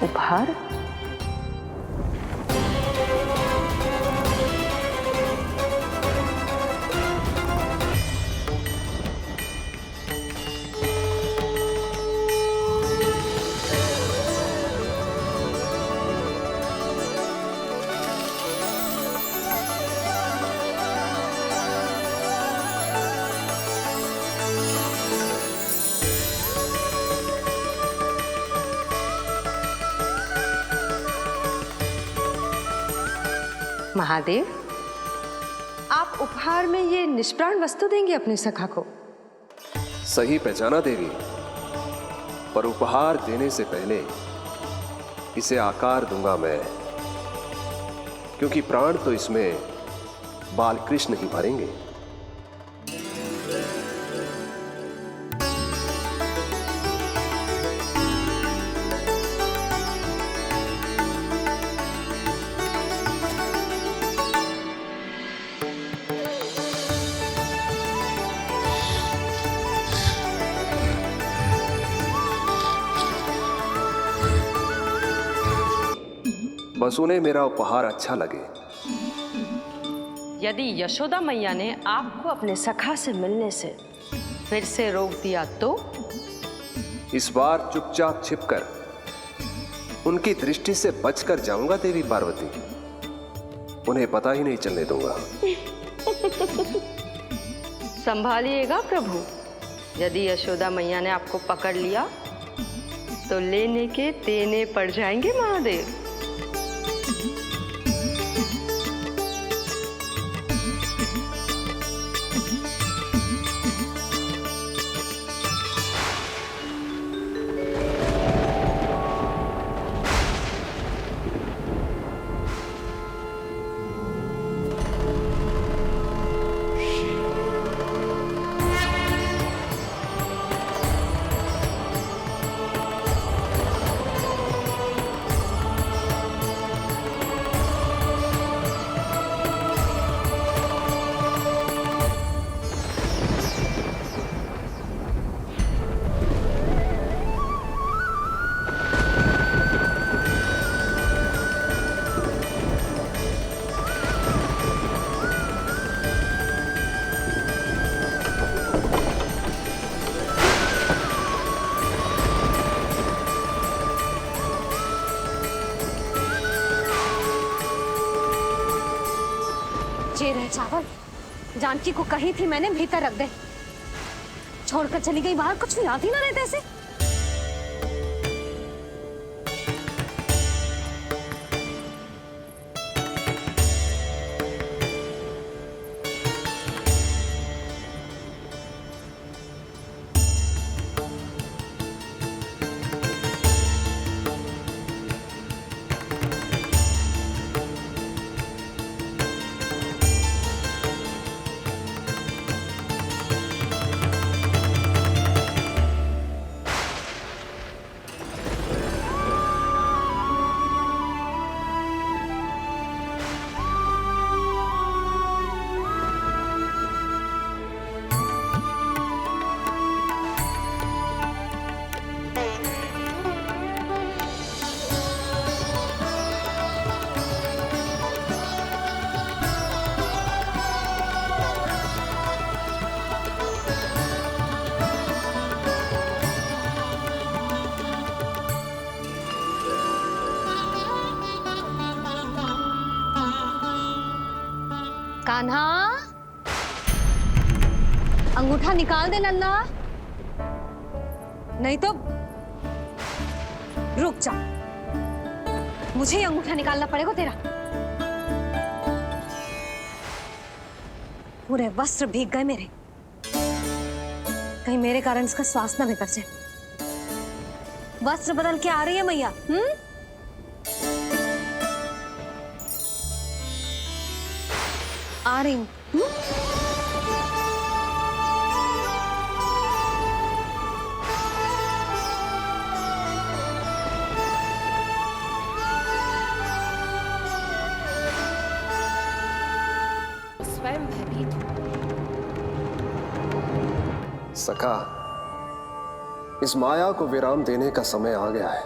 उपहार? महादेव, आप उपहार में ये निष्प्राण वस्तु देंगे अपने सखा को? सही पहचाना देवी, पर उपहार देने से पहले इसे आकार दूंगा मैं, क्योंकि प्राण तो इसमें बाल कृष्ण ही भरेंगे। बस उन्हें मेरा उपहार अच्छा लगे। यदि यशोदा मैया ने आपको अपने सखा से मिलने से फिर से रोक दिया तो? इस बार चुपचाप छिपकर उनकी दृष्टि से बचकर जाऊंगा देवी पार्वती। उन्हें पता ही नहीं चलने दूंगा। संभालिएगा प्रभु, यदि यशोदा मैया ने आपको पकड़ लिया तो लेने के देने पड़ जाएंगे महादेव। ये रहे चावल, जानकी को कही थी मैंने भीतर रख दे, छोड़कर चली गई बाहर, कुछ याद ही ना रहते ऐसे। कान्हा, अंगूठा निकाल दे नन्ना, नहीं तो रुक जा, मुझे ही अंगूठा निकालना पड़ेगा तेरा। पूरे वस्त्र भीग गए मेरे, कहीं मेरे कारण इसका श्वास ना बिगड़ जाए। वस्त्र बदल के आ रही है मैया। आ रही हूँ। स्वयं भयभीत। सखा, इस माया को विराम देने का समय आ गया है।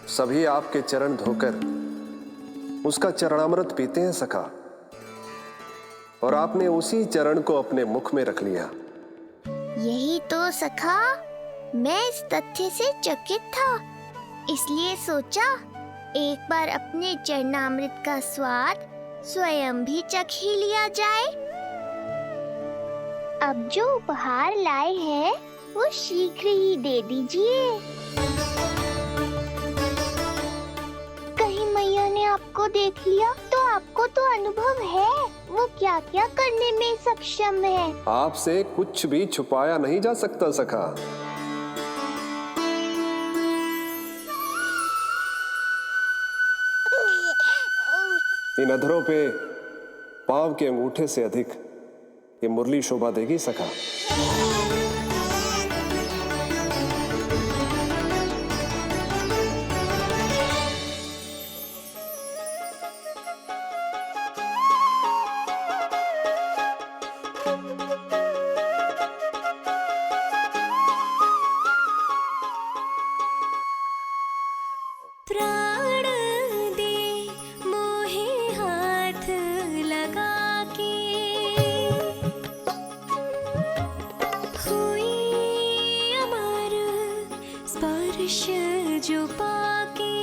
सभी आपके चरण धोकर उसका चरणामृत पीते हैं सखा, और आपने उसी चरण को अपने मुख में रख लिया। यही तो सखा, मैं इस तथ्य से चकित था, इसलिए सोचा एक बार अपने चरणामृत का स्वाद स्वयं भी चख ही लिया जाए। अब जो उपहार लाए हैं वो शीघ्र ही दे दीजिए। कहीं मैया ने आपको देख लिया तो आपको तो अनुभव है वो क्या क्या करने में सक्षम है। आपसे कुछ भी छुपाया नहीं जा सकता सखा। इन अधरों पे पाव के अंगूठे से अधिक ये मुरली शोभा देगी सखा। प्राण दे मोहे हाथ लगा के, हुई अमर स्पर्श जो पाके,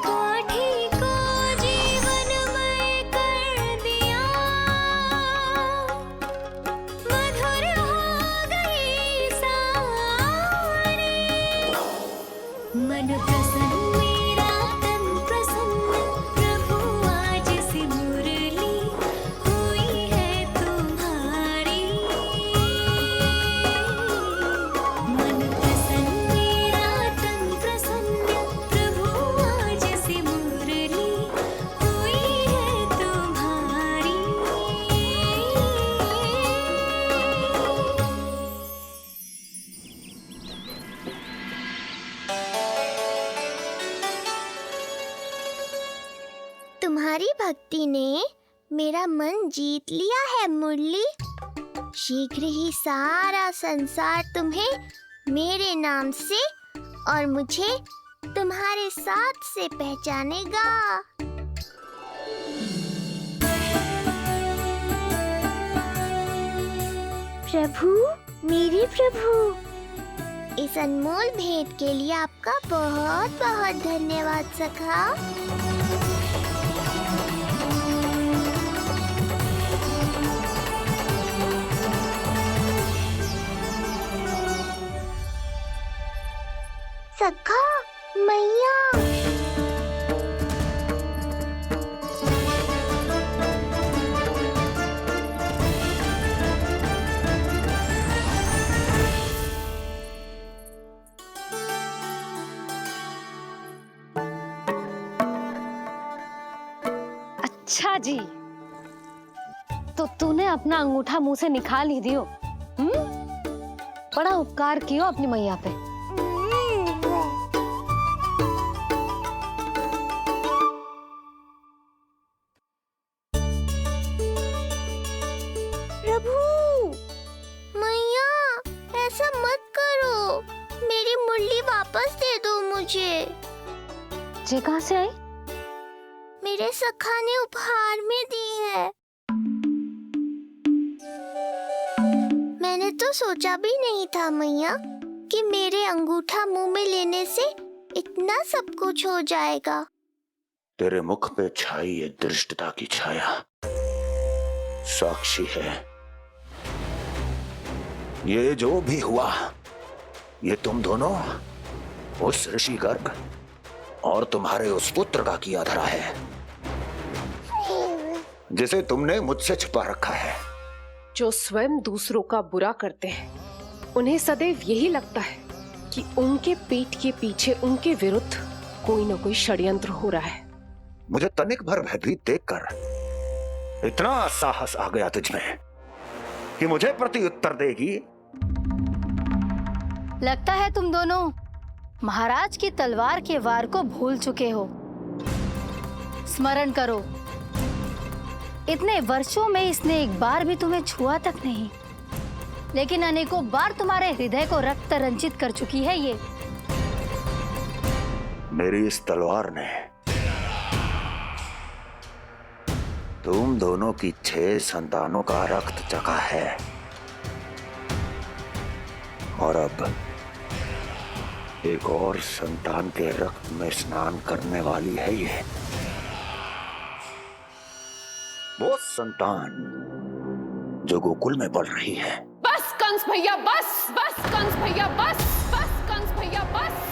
काठी को जीवनमय कर दिया, मधुर हो गई सारी। मन प्रसन्न मेरा तन प्रसन्न, प्रभु आज से मुरली हुई है तुम्हारी। मन प्रसन्न मेरा तन प्रसन्न, प्रभु आज से मुरली हुई है तुम्हारी। तुम्हारी भक्ति ने मेरा मन जीत लिया है मुरली। शीघ्र ही सारा संसार तुम्हें मेरे नाम से और मुझे तुम्हारे साथ से पहचानेगा। प्रभु, मेरे प्रभु, इस अनमोल भेंट के लिए आपका बहुत बहुत धन्यवाद सखा। सखा, मैया, अच्छा जी, तो तूने अपना अंगूठा मुंह से निकाल ही दियो। बड़ा उपकार कियो अपनी मैया पे। प्रभु, मैया, ऐसा मत करो, मेरी मुरली वापस दे दो मुझे। जे कहाँ से आई? मेरे सखा ने उपहार में दी है। मैंने तो सोचा भी नहीं था मैया कि मेरे अंगूठा मुंह में लेने से इतना सब कुछ हो जाएगा। तेरे मुख पे छाई ये धृष्टता की छाया साक्षी है। ये जो भी हुआ, ये तुम दोनों, उस ऋषि गर्ग और तुम्हारे उस पुत्र का किया धरा है, जिसे तुमने मुझसे छुपा रखा है। जो स्वयं दूसरों का बुरा करते हैं, उन्हें सदैव यही लगता है कि उनके पीठ के पीछे उनके विरुद्ध कोई न कोई षड्यंत्र हो रहा है। मुझे तनिक भर भयभीत देखकर इतना साहस आ गया तुझमें कि मुझे प्रत्युत्तर देगी? लगता है तुम दोनों महाराज की तलवार के वार को भूल चुके हो। स्मरण करो, इतने वर्षों में इसने एक बार भी तुम्हें छुआ तक नहीं, लेकिन अनेकों बार तुम्हारे हृदय को रक्त रंजित कर चुकी है ये। मेरी इस तलवार ने तुम दोनों की 6 संतानों का रक्त चखा है, और अब एक और संतान के रक्त में स्नान करने वाली है ये। वो संतान जो गोकुल में पल रही है। बस कंस भैया बस, बस कंस भैया बस, बस कंस भैया बस।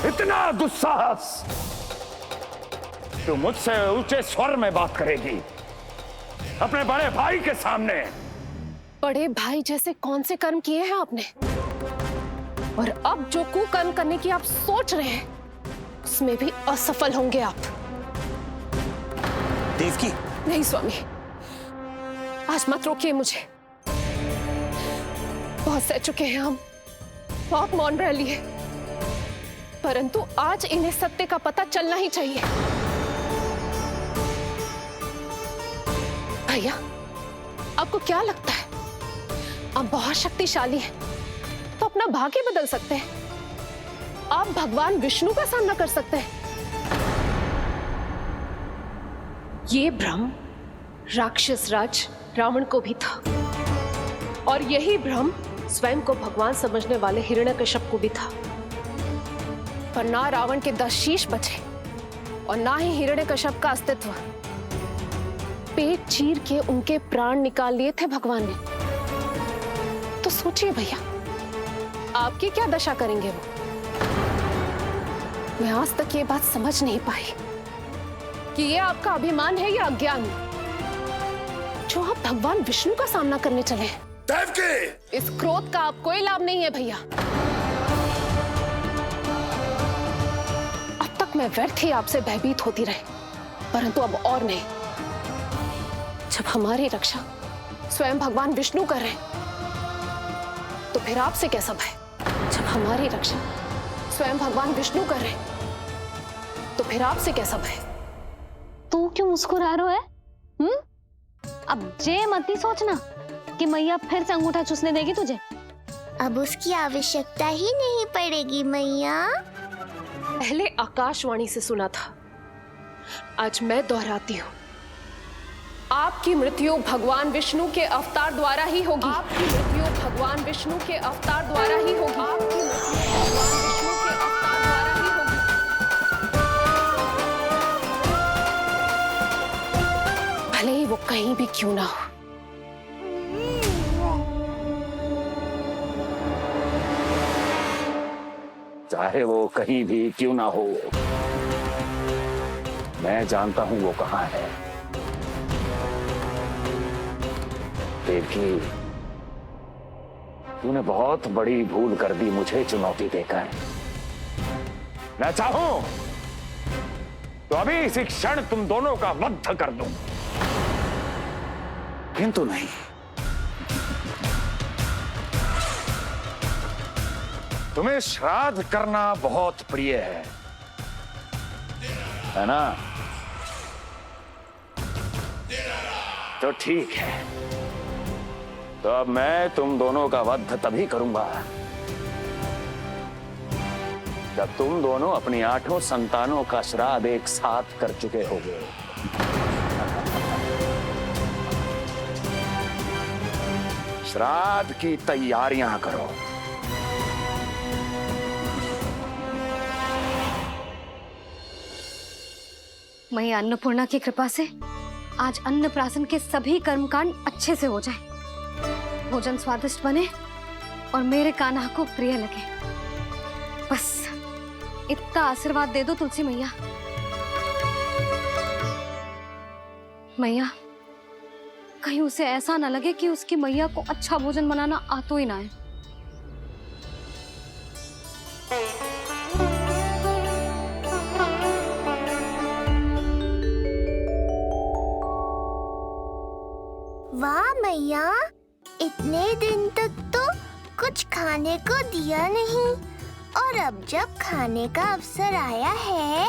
इतना दुस्साहस! तू मुझसे ऊंचे स्वर में बात करेगी अपने बड़े भाई के सामने? बड़े भाई जैसे कौन से कर्म किए हैं आपने? और अब जो कुकर्म करने की आप सोच रहे हैं, उसमें भी असफल होंगे आप। देवकी! नहीं स्वामी, आज मत रोकिए मुझे। बहुत सह चुके हैं हम, बहुत मौन रह लिए, परंतु आज इन्हें सत्य का पता चलना ही चाहिए। भैया, आपको क्या लगता है आप बहुत शक्तिशाली हैं, तो अपना भाग्य बदल सकते हैं? आप भगवान विष्णु का सामना कर सकते हैं। ये भ्रम राक्षस राज रावण को भी था, और यही भ्रम स्वयं को भगवान समझने वाले हिरण्यकश्यप को भी था। पर ना रावण के 10 शीश बचे और ना ही हिरण्यकश्यप का अस्तित्व। पेट चीर के उनके प्राण निकाल लिए थे भगवान ने। तो सोचिए भैया, आपकी क्या दशा करेंगे वो? मैं आज तक ये बात समझ नहीं पाई कि ये आपका अभिमान है या अज्ञान, जो आप भगवान विष्णु का सामना करने चले हैं। देवकी! इस क्रोध का आप कोई लाभ नहीं है भैया। अब तक मैं व्यर्थ ही आपसे भयभीत होती रही, परंतु अब और नहीं। जब हमारी रक्षा स्वयं भगवान विष्णु कर रहे हैं, तो फिर आपसे कैसा भय? जब हमारी रक्षा स्वयं भगवान विष्णु कर रहे हैं, तो फिर आपसे कैसा भय? तू क्यों मुस्कुरा रहा है? अब जे मत ही सोचना कि मैया फिर से अंगूठा चूसने देगी तुझे। अब उसकी आवश्यकता ही नहीं पड़ेगी मैया। पहले आकाशवाणी से सुना था, आज मैं दोहराती हूँ। आपकी मृत्यु भगवान विष्णु के अवतार द्वारा ही होगी। आपकी मृत्यु भगवान विष्णु के अवतार द्वारा ही होगी। आपकी मृत्यु भगवान विष्णु के अवतार द्वारा ही होगी। भले ही वो कहीं भी क्यों ना हो। चाहे वो कहीं भी क्यों ना हो, मैं जानता हूं वो कहां है। देवकी, तूने बहुत बड़ी भूल कर दी मुझे चुनौती देकर। मैं चाहूं तो अभी इसी क्षण तुम दोनों का वध कर दूं, किंतु नहीं। तुम्हें श्राद्ध करना बहुत प्रिय है ना? तो ठीक है, तो अब मैं तुम दोनों का वध तभी करूंगा जब तुम दोनों अपनी 8 संतानों का श्राद्ध एक साथ कर चुके होगे। श्राद्ध की तैयारियां करो। मैया अन्नपूर्णा की कृपा से आज अन्नप्राशन के सभी कर्मकांड अच्छे से हो जाए, भोजन स्वादिष्ट बने और मेरे कान्हा को प्रिय लगे। बस इतना आशीर्वाद दे दो तुलसी मैया। मैया, कहीं उसे ऐसा ना लगे कि उसकी मैया को अच्छा भोजन बनाना आतो ही ना है। वाह मैया, इतने दिन तक तो कुछ खाने को दिया नहीं, और अब जब खाने का अवसर आया है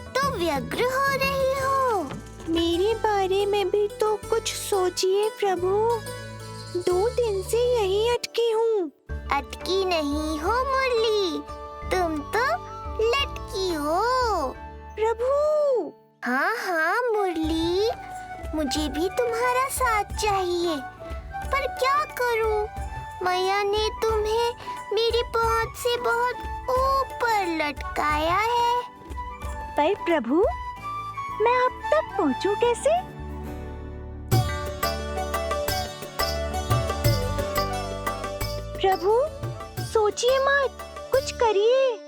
तो व्यग्र हो रही हो। मेरे बारे में भी तो कुछ सोचिए प्रभु। 2 दिन से यहीं अटकी हूँ। अटकी नहीं हो मुरली, तुम तो लटकी हो। प्रभु। हाँ हाँ मुरली, मुझे भी तुम्हारा साथ चाहिए, पर क्या करूं? मैया ने तुम्हें मेरी पहुंच से बहुत ऊपर लटकाया है। पर प्रभु, मैं अब तक पहुंचूं कैसे? प्रभु, सोचिए मत, कुछ करिए।